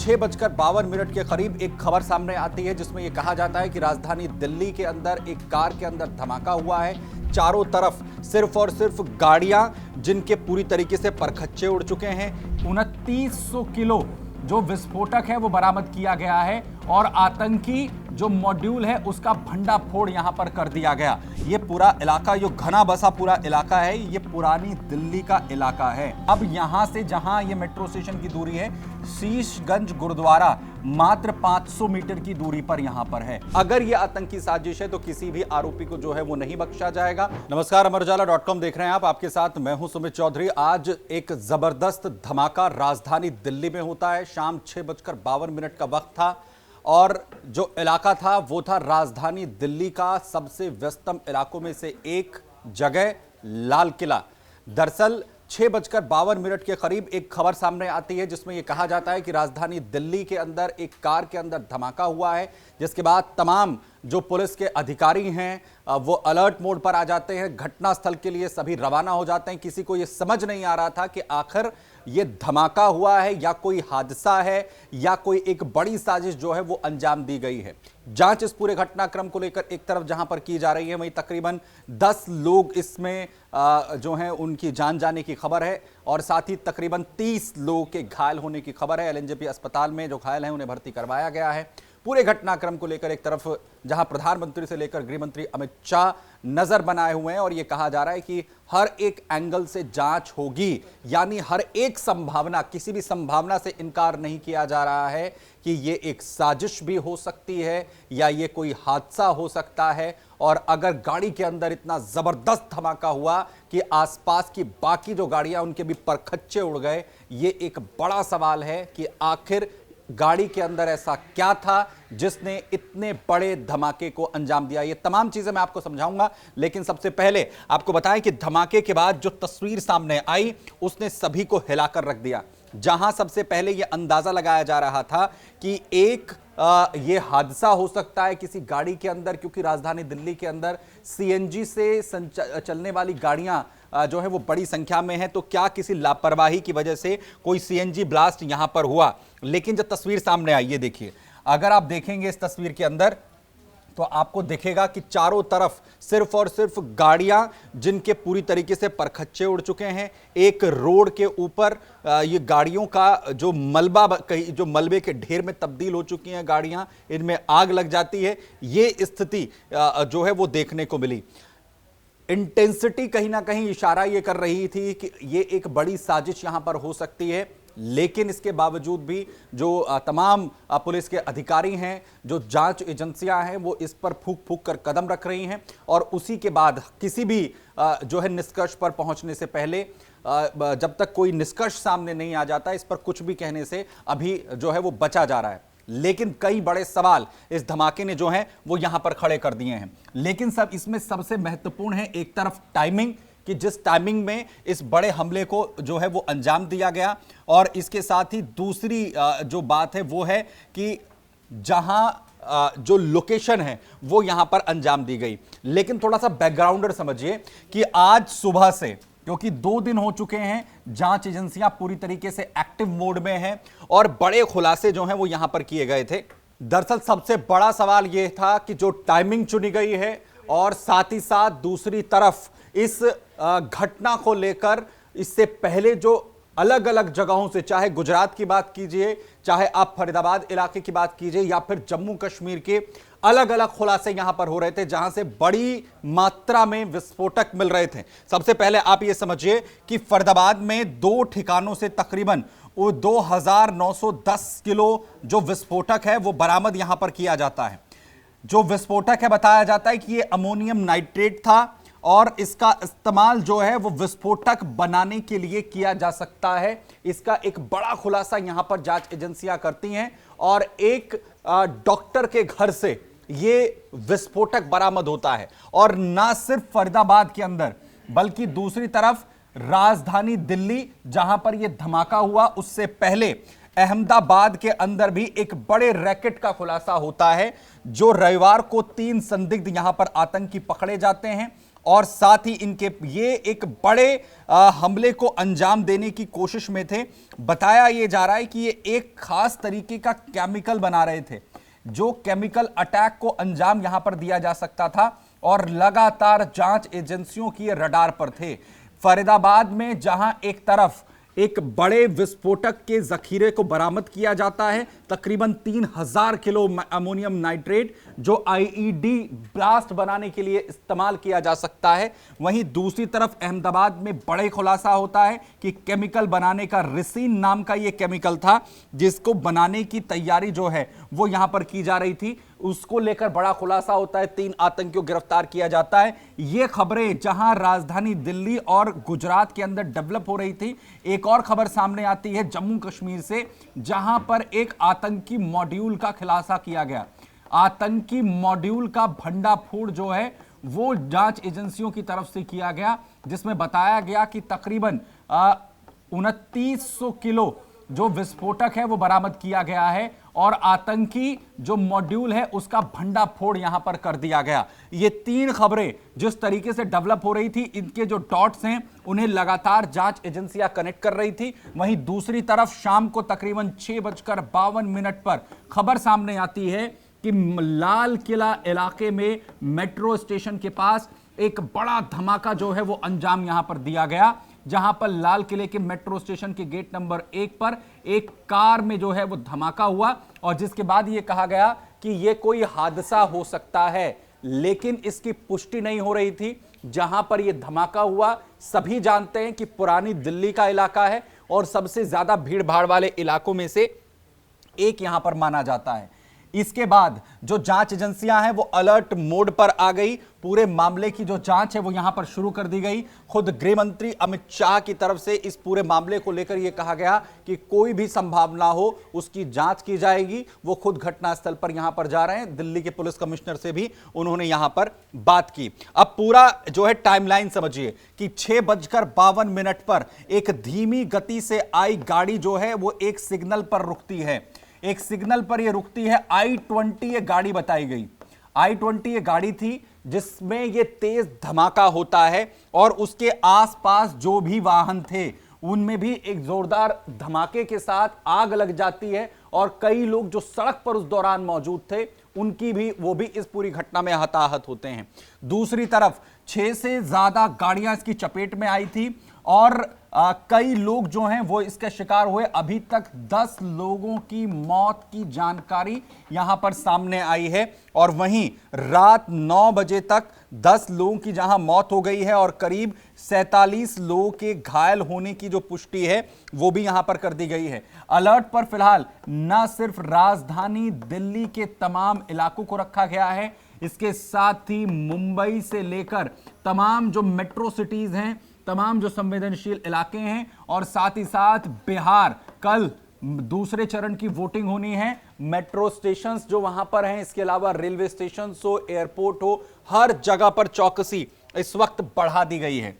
6:52 के करीब एक खबर सामने आती है जिसमें यह कहा जाता है कि राजधानी दिल्ली के अंदर एक कार के अंदर धमाका हुआ है। चारों तरफ सिर्फ और सिर्फ गाड़ियां जिनके पूरी तरीके से परखच्चे उड़ चुके हैं। 2900 किलो जो विस्फोटक है वो बरामद किया गया है और आतंकी जो मॉड्यूल है उसका भंडाफोड़ यहां पर कर दिया गया। ये पूरा इलाका जो घना बसा पूरा इलाका है, ये पुरानी दिल्ली का इलाका है। अब यहां से जहां ये मेट्रो स्टेशन की दूरी है, शीशगंज गुरुद्वारा मात्र 500 मीटर की दूरी पर यहां पर है। अगर ये आतंकी साजिश है तो किसी भी आरोपी को जो है वो नहीं बख्शा जाएगा। नमस्कार, अमरउजाला.com देख रहे हैं आप, आपके साथ मैं हूं सुमित चौधरी। आज एक जबरदस्त धमाका राजधानी दिल्ली में होता है। शाम 6:52 का वक्त था और जो इलाका था वो था राजधानी दिल्ली का सबसे व्यस्तम इलाकों में से एक जगह, लाल किला। दरअसल 6:52 के करीब एक खबर सामने आती है जिसमें यह कहा जाता है कि राजधानी दिल्ली के अंदर एक कार के अंदर धमाका हुआ है, जिसके बाद तमाम जो पुलिस के अधिकारी हैं वो अलर्ट मोड पर आ जाते हैं। घटनास्थल के लिए सभी रवाना हो जाते हैं। किसी को यह समझ नहीं आ रहा था कि आखिर ये धमाका हुआ है या कोई हादसा है या कोई एक बड़ी साजिश जो है वो अंजाम दी गई है। जांच इस पूरे घटनाक्रम को लेकर एक तरफ जहां पर की जा रही है, वहीं तकरीबन 10 लोग इसमें जो हैं उनकी जान जाने की खबर है और साथ ही तकरीबन 30 लोगों के घायल होने की खबर है। एलएनजेपी अस्पताल में जो घायल हैं उन्हें भर्ती करवाया गया है। पूरे घटनाक्रम को लेकर एक तरफ जहां प्रधानमंत्री से लेकर गृह मंत्री अमित शाह नजर बनाए हुए हैं और यह कहा जा रहा है कि हर एक एंगल से जांच होगी, यानी हर एक संभावना, किसी भी संभावना से इनकार नहीं किया जा रहा है कि यह एक साजिश भी हो सकती है या यह कोई हादसा हो सकता है। और अगर गाड़ी के अंदर इतना जबरदस्त धमाका हुआ कि आसपास की बाकी जो गाड़ियां उनके भी परखच्चे उड़ गए, यह एक बड़ा सवाल है कि आखिर गाड़ी के अंदर ऐसा क्या था जिसने इतने बड़े धमाके को अंजाम दिया। ये तमाम चीजें मैं आपको समझाऊंगा, लेकिन सबसे पहले आपको बताएं कि धमाके के बाद जो तस्वीर सामने आई उसने सभी को हिलाकर रख दिया। जहां सबसे पहले यह अंदाजा लगाया जा रहा था कि एक ये हादसा हो सकता है किसी गाड़ी के अंदर, क्योंकि राजधानी दिल्ली के अंदर सीएनजी से चलने वाली गाड़ियां जो है वो बड़ी संख्या में है, तो क्या किसी लापरवाही की वजह से कोई सीएनजी ब्लास्ट यहां पर हुआ। लेकिन जब तस्वीर सामने आई, ये देखिए, अगर आप देखेंगे इस तस्वीर के अंदर तो आपको दिखेगा कि चारों तरफ सिर्फ और सिर्फ गाड़ियां जिनके पूरी तरीके से परखच्चे उड़ चुके हैं। एक रोड के ऊपर ये गाड़ियों का जो मलबा, जो मलबे के ढेर में तब्दील हो चुकी हैं गाड़ियां, इनमें आग लग जाती है। ये स्थिति जो है वो देखने को मिली। इंटेंसिटी कहीं ना कहीं इशारा ये कर रही थी कि ये एक बड़ी साजिश यहां पर हो सकती है, लेकिन इसके बावजूद भी जो तमाम पुलिस के अधिकारी हैं, जो जांच एजेंसियां हैं, वो इस पर फूंक फूंक कर कदम रख रही हैं और उसी के बाद किसी भी जो है निष्कर्ष पर पहुंचने से पहले, जब तक कोई निष्कर्ष सामने नहीं आ जाता, इस पर कुछ भी कहने से अभी जो है वो बचा जा रहा है। लेकिन कई बड़े सवाल इस धमाके ने जो है वो यहां पर खड़े कर दिए हैं। लेकिन सब इसमें सबसे महत्वपूर्ण है एक तरफ टाइमिंग, कि जिस टाइमिंग में इस बड़े हमले को जो है वो अंजाम दिया गया, और इसके साथ ही दूसरी जो बात है वो है कि जहां जो लोकेशन है वो यहां पर अंजाम दी गई। लेकिन थोड़ा सा बैकग्राउंडर समझिए कि आज सुबह से, क्योंकि 2 दिन हो चुके हैं, जांच एजेंसियां पूरी तरीके से एक्टिव मोड में हैं और बड़े खुलासे जो हैं वो यहां पर किए गए थे। दरअसल सबसे बड़ा सवाल यह था कि जो टाइमिंग चुनी गई है और साथ ही साथ दूसरी तरफ इस घटना को लेकर इससे पहले जो अलग अलग जगहों से, चाहे गुजरात की बात कीजिए, चाहे आप फरीदाबाद इलाके की बात कीजिए या फिर जम्मू कश्मीर के, अलग अलग खुलासे यहां पर हो रहे थे जहां से बड़ी मात्रा में विस्फोटक मिल रहे थे। सबसे पहले आप यह समझिए कि फरीदाबाद में 2 ठिकानों से तकरीबन 2910 किलो जो विस्फोटक है वो बरामद यहां पर किया जाता है। जो विस्फोटक है बताया जाता है कि यह अमोनियम नाइट्रेट था और इसका इस्तेमाल जो है वो विस्फोटक बनाने के लिए किया जा सकता है। इसका एक बड़ा खुलासा यहां पर जांच एजेंसियां करती हैं और एक डॉक्टर के घर से ये विस्फोटक बरामद होता है। और ना सिर्फ फरीदाबाद के अंदर, बल्कि दूसरी तरफ राजधानी दिल्ली जहां पर यह धमाका हुआ, उससे पहले अहमदाबाद के अंदर भी एक बड़े रैकेट का खुलासा होता है। जो रविवार को 3 संदिग्ध यहां पर आतंकी पकड़े जाते हैं और साथ ही इनके ये एक बड़े हमले को अंजाम देने की कोशिश में थे। बताया यह जा रहा है कि ये एक खास तरीके का केमिकल बना रहे थे, जो केमिकल अटैक को अंजाम यहां पर दिया जा सकता था, और लगातार जांच एजेंसियों की रडार पर थे। फरीदाबाद में जहां एक तरफ एक बड़े विस्फोटक के जखीरे को बरामद किया जाता है, तकरीबन 3000 किलो अमोनियम नाइट्रेट, जो आईईडी ब्लास्ट बनाने के लिए इस्तेमाल किया जा सकता है। वहीं दूसरी तरफ अहमदाबाद में बड़े खुलासा होता है कि केमिकल बनाने का रिसिन नाम का यह केमिकल था, जिसको बनाने की तैयारी जो है वो यहां पर की जा रही थी। उसको लेकर बड़ा खुलासा होता है, 3 आतंकियों को गिरफ्तार किया जाता है। ये खबरें जहां राजधानी दिल्ली और गुजरात के अंदर डेवलप हो रही थी, एक और खबर सामने आती है जम्मू कश्मीर से, जहां पर एक आतंकी मॉड्यूल का खुलासा किया गया। आतंकी मॉड्यूल का भंडाफोड़ जो है वो जांच एजेंसियों की तरफ से किया गया, जिसमें बताया गया कि तकरीबन 2900 किलो जो विस्फोटक है वो बरामद किया गया है, और आतंकी जो मॉड्यूल है उसका भंडाफोड़ यहां पर कर दिया गया। ये 3 खबरें जिस तरीके से डेवलप हो रही थी, इनके जो डॉट्स हैं उन्हें लगातार जांच एजेंसियां कनेक्ट कर रही थी। वहीं दूसरी तरफ शाम को तकरीबन 6:52 पर खबर सामने आती है कि लाल किला इलाके में मेट्रो स्टेशन के पास एक बड़ा धमाका जो है वो अंजाम यहां पर दिया गया, जहां पर लाल किले के मेट्रो स्टेशन के गेट नंबर 1 पर एक कार में जो है वो धमाका हुआ, और जिसके बाद यह कहा गया कि यह कोई हादसा हो सकता है, लेकिन इसकी पुष्टि नहीं हो रही थी। जहां पर यह धमाका हुआ, सभी जानते हैं कि पुरानी दिल्ली का इलाका है और सबसे ज्यादा भीड़ भाड़ वाले इलाकों में से एक यहां पर माना जाता है। इसके बाद जो जांच एजेंसियां हैं वो अलर्ट मोड पर आ गई। पूरे मामले की जो जांच है वो यहां पर शुरू कर दी गई। खुद गृह मंत्री अमित शाह की तरफ से इस पूरे मामले को लेकर यह कहा गया कि कोई भी संभावना हो उसकी जांच की जाएगी। वो खुद घटनास्थल पर यहां पर जा रहे हैं। दिल्ली के पुलिस कमिश्नर से भी उन्होंने यहां पर बात की। अब पूरा जो है टाइमलाइन समझिए कि 6:52 पर एक धीमी गति से आई गाड़ी जो है वो एक सिग्नल पर रुकती है। एक सिग्नल पर यह रुकती है। I-20 ये गाड़ी बताई गई। I-20 ये गाड़ी थी जिसमें यह तेज धमाका होता है, और उसके आसपास जो भी वाहन थे उनमें भी एक जोरदार धमाके के साथ आग लग जाती है, और कई लोग जो सड़क पर उस दौरान मौजूद थे उनकी भी वो भी इस पूरी घटना में हताहत होते हैं। दूसरी तरफ 6 से ज्यादा गाड़ियां इसकी चपेट में आई थी, और कई लोग जो हैं वो इसके शिकार हुए। अभी तक 10 लोगों की मौत की जानकारी यहां पर सामने आई है, और वहीं रात 9 बजे तक 10 लोगों की जहां मौत हो गई है और करीब 47 लोगों के घायल होने की जो पुष्टि है वो भी यहां पर कर दी गई है। अलर्ट पर फिलहाल न सिर्फ राजधानी दिल्ली के तमाम इलाकों को रखा गया है, इसके साथ ही मुंबई से लेकर तमाम जो मेट्रो सिटीज हैं, तमाम जो संवेदनशील इलाके हैं, और साथ ही साथ बिहार, कल दूसरे चरण की वोटिंग होनी है। मेट्रो स्टेशंस जो वहां पर हैं, इसके अलावा रेलवे स्टेशन हो, एयरपोर्ट हो, हर जगह पर चौकसी इस वक्त बढ़ा दी गई है।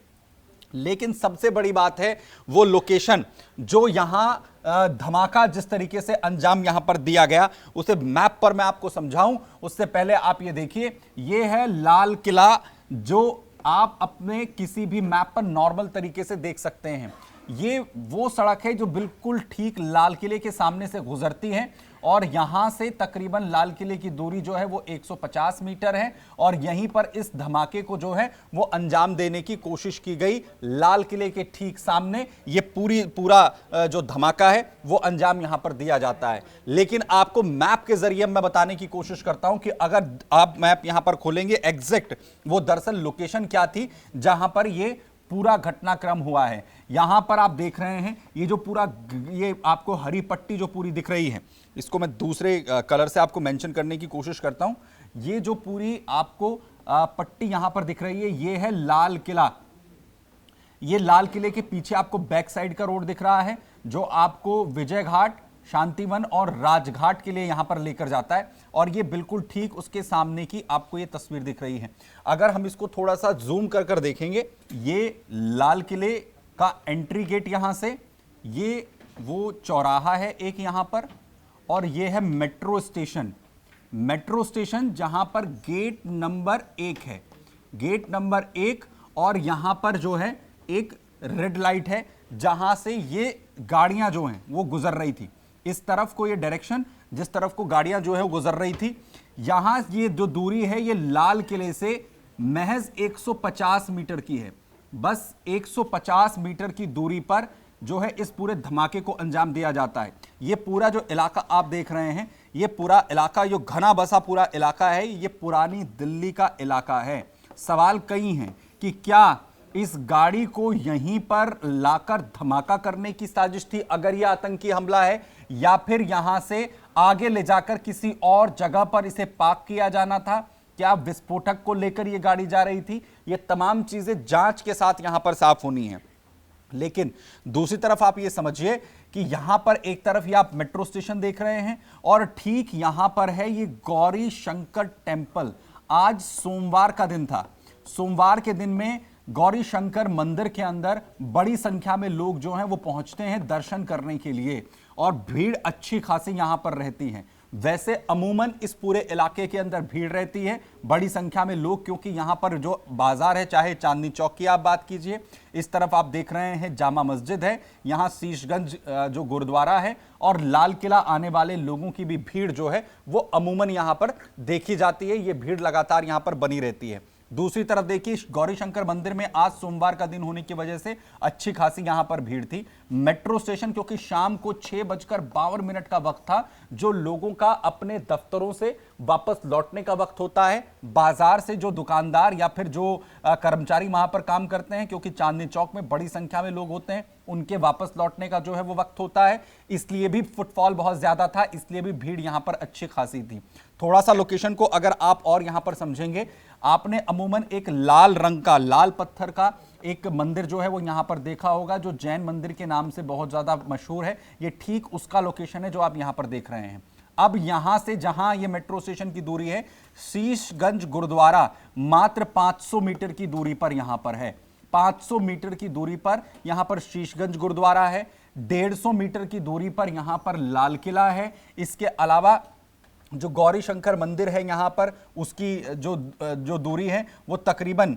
लेकिन सबसे बड़ी बात है वो लोकेशन, जो यहां धमाका जिस तरीके से अंजाम यहां पर दिया गया, उसे मैप पर मैं आपको समझाऊं उससे पहले आप ये देखिए, ये है लाल किला, जो आप अपने किसी भी मैप पर नॉर्मल तरीके से देख सकते हैं। ये वो सड़क है जो बिल्कुल ठीक लाल किले के सामने से गुजरती है, और यहां से तकरीबन लाल किले की दूरी जो है वो 150 मीटर है, और यहीं पर इस धमाके को जो है वो अंजाम देने की कोशिश की गई। लाल किले के ठीक सामने ये पूरा जो धमाका है वो अंजाम यहां पर दिया जाता है। लेकिन आपको मैप के जरिए मैं बताने की कोशिश करता हूं कि अगर आप मैप यहां पर खोलेंगे, एग्जैक्ट वो दरअसल लोकेशन क्या थी जहां पर ये पूरा घटनाक्रम हुआ है। यहां पर आप देख रहे हैं ये जो पूरा, ये आपको हरी पट्टी जो पूरी दिख रही है, इसको मैं दूसरे कलर से आपको मेंशन करने की कोशिश करता हूं। ये जो पूरी आपको पट्टी यहां पर दिख रही है, ये है लाल किला। ये लाल किले के पीछे आपको बैक साइड का रोड दिख रहा है, जो आपको विजय घाट, शांतिवन और राजघाट के लिए यहां पर लेकर जाता है, और ये बिल्कुल ठीक उसके सामने की आपको ये तस्वीर दिख रही है। अगर हम इसको थोड़ा सा जूम कर देखेंगे, ये लाल किले का एंट्री गेट यहां से, ये वो चौराहा है एक यहां पर, और ये है मेट्रो स्टेशन। मेट्रो स्टेशन जहां पर गेट नंबर 1 है। गेट नंबर 1 और यहां पर जो है एक रेड लाइट है जहां से ये गाड़ियां जो हैं वो गुजर रही थी। इस तरफ को ये डायरेक्शन जिस तरफ को गाड़ियां जो है वो गुजर रही थी, यहां ये जो दूरी है ये लाल किले से महज 150 मीटर की है। बस 150 मीटर की दूरी पर जो है इस पूरे धमाके को अंजाम दिया जाता है। ये पूरा जो इलाका आप देख रहे हैं, ये पूरा इलाका जो घना बसा पूरा इलाका है, ये पुरानी दिल्ली का इलाका है। सवाल कई हैं कि क्या इस गाड़ी को यहीं पर लाकर धमाका करने की साजिश थी अगर यह आतंकी हमला है, या फिर यहां से आगे ले जाकर किसी और जगह पर इसे पार्क किया जाना था। क्या विस्फोटक को लेकर यह गाड़ी जा रही थी? ये तमाम चीजें जांच के साथ यहां पर साफ होनी है। लेकिन दूसरी तरफ आप ये समझिए कि यहां पर एक तरफ ये आप मेट्रो स्टेशन देख रहे हैं और ठीक यहां पर है ये गौरी शंकर टेम्पल। आज सोमवार का दिन था। सोमवार के दिन में गौरी शंकर मंदिर के अंदर बड़ी संख्या में लोग जो हैं वो पहुंचते हैं दर्शन करने के लिए और भीड़ अच्छी खासी यहां पर रहती है। वैसे अमूमन इस पूरे इलाके के अंदर भीड़ रहती है, बड़ी संख्या में लोग, क्योंकि यहां पर जो बाजार है, चाहे चांदनी चौक की आप बात कीजिए, इस तरफ आप देख रहे हैं जामा मस्जिद है, यहां शीशगंज जो गुरुद्वारा है और लाल किला आने वाले लोगों की भी भीड़ जो है वो अमूमन यहां पर देखी जाती है। ये भीड़ लगातार यहां पर बनी रहती है। दूसरी तरफ देखिए गौरी शंकर मंदिर में आज सोमवार का दिन होने की वजह से अच्छी खासी यहां पर भीड़ थी। मेट्रो स्टेशन क्योंकि शाम को 6:52 का वक्त था, जो लोगों का अपने दफ्तरों से वापस लौटने का वक्त होता है, बाजार से जो दुकानदार या फिर जो कर्मचारी वहां पर काम करते हैं, क्योंकि चांदनी चौक में बड़ी संख्या में लोग होते हैं, उनके वापस लौटने का जो है वो वक्त होता है, इसलिए भी फुटफॉल बहुत ज्यादा था, इसलिए भी भीड़ यहां पर अच्छी खासी थी। थोड़ा सा लोकेशन को अगर आप और यहां पर समझेंगे, आपने अमूमन एक लाल रंग का, लाल पत्थर का एक मंदिर जो है वो यहां पर देखा होगा, जो जैन मंदिर के नाम से बहुत ज्यादा मशहूर है। ये ठीक उसका लोकेशन है जो आप यहां पर देख रहे हैं। अब यहां से जहां ये मेट्रो स्टेशन की दूरी है, शीशगंज गुरुद्वारा मात्र 500 मीटर की दूरी पर यहां पर है। 500 मीटर की दूरी पर यहां पर शीशगंज गुरुद्वारा है। 150 मीटर की दूरी पर यहां पर लाल किला है। इसके अलावा जो गौरी शंकर मंदिर है यहां पर, उसकी जो दूरी है वो तकरीबन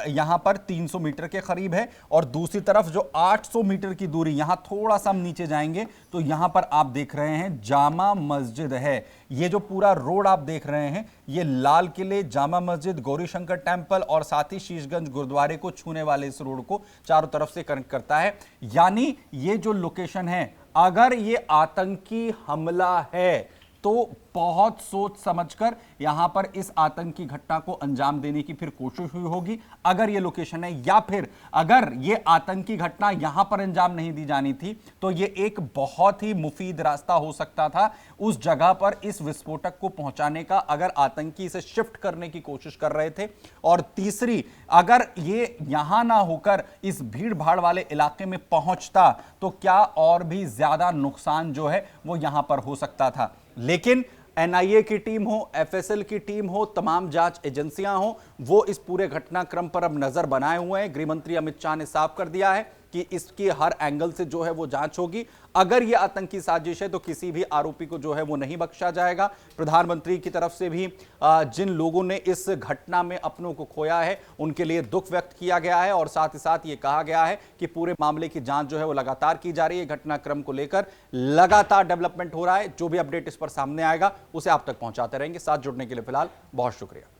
यहां पर 300 मीटर के करीब है। और दूसरी तरफ जो 800 मीटर की दूरी, यहां थोड़ा सा हम नीचे जाएंगे तो यहां पर आप देख रहे हैं जामा मस्जिद है। ये जो पूरा रोड आप देख रहे हैं, ये लाल किले, जामा मस्जिद, गौरी शंकर टेम्पल और साथ ही शीशगंज गुरुद्वारे को छूने वाले इस रोड को चारों तरफ से कनेक्ट करता है। यानी ये जो लोकेशन है, अगर ये आतंकी हमला है तो बहुत सोच समझकर यहां पर इस आतंकी घटना को अंजाम देने की फिर कोशिश हुई होगी, अगर यह लोकेशन है। या फिर अगर यह आतंकी घटना यहां पर अंजाम नहीं दी जानी थी तो यह एक बहुत ही मुफीद रास्ता हो सकता था उस जगह पर इस विस्फोटक को पहुंचाने का, अगर आतंकी इसे शिफ्ट करने की कोशिश कर रहे थे। और तीसरी, अगर ये यहां ना होकर इस भीड़ भाड़ वाले इलाके में पहुंचता तो क्या और भी ज्यादा नुकसान जो है वो यहां पर हो सकता था। लेकिन एनआईए की टीम हो, एफएसएल की टीम हो, तमाम जांच एजेंसियां हो, वो इस पूरे घटनाक्रम पर अब नजर बनाए हुए हैं। गृह मंत्री अमित शाह ने साफ कर दिया है कि इसकी हर एंगल से जो है वो जांच होगी। अगर ये आतंकी साजिश है तो किसी भी आरोपी को जो है वो नहीं बख्शा जाएगा। प्रधानमंत्री की तरफ से भी जिन लोगों ने इस घटना में अपनों को खोया है उनके लिए दुख व्यक्त किया गया है और साथ ही साथ ये कहा गया है कि पूरे मामले की जांच जो है वो लगातार की जा रही है। घटनाक्रम को लेकर लगातार डेवलपमेंट हो रहा है। जो भी अपडेट इस पर सामने आएगा उसे आप तक पहुंचाते रहेंगे। साथ जुड़ने के लिए फिलहाल बहुत शुक्रिया।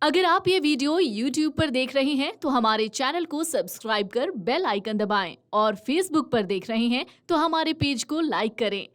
अगर आप ये वीडियो YouTube पर देख रहे हैं तो हमारे चैनल को सब्सक्राइब कर बेल आइकन दबाएं और Facebook पर देख रहे हैं तो हमारे पेज को लाइक करें।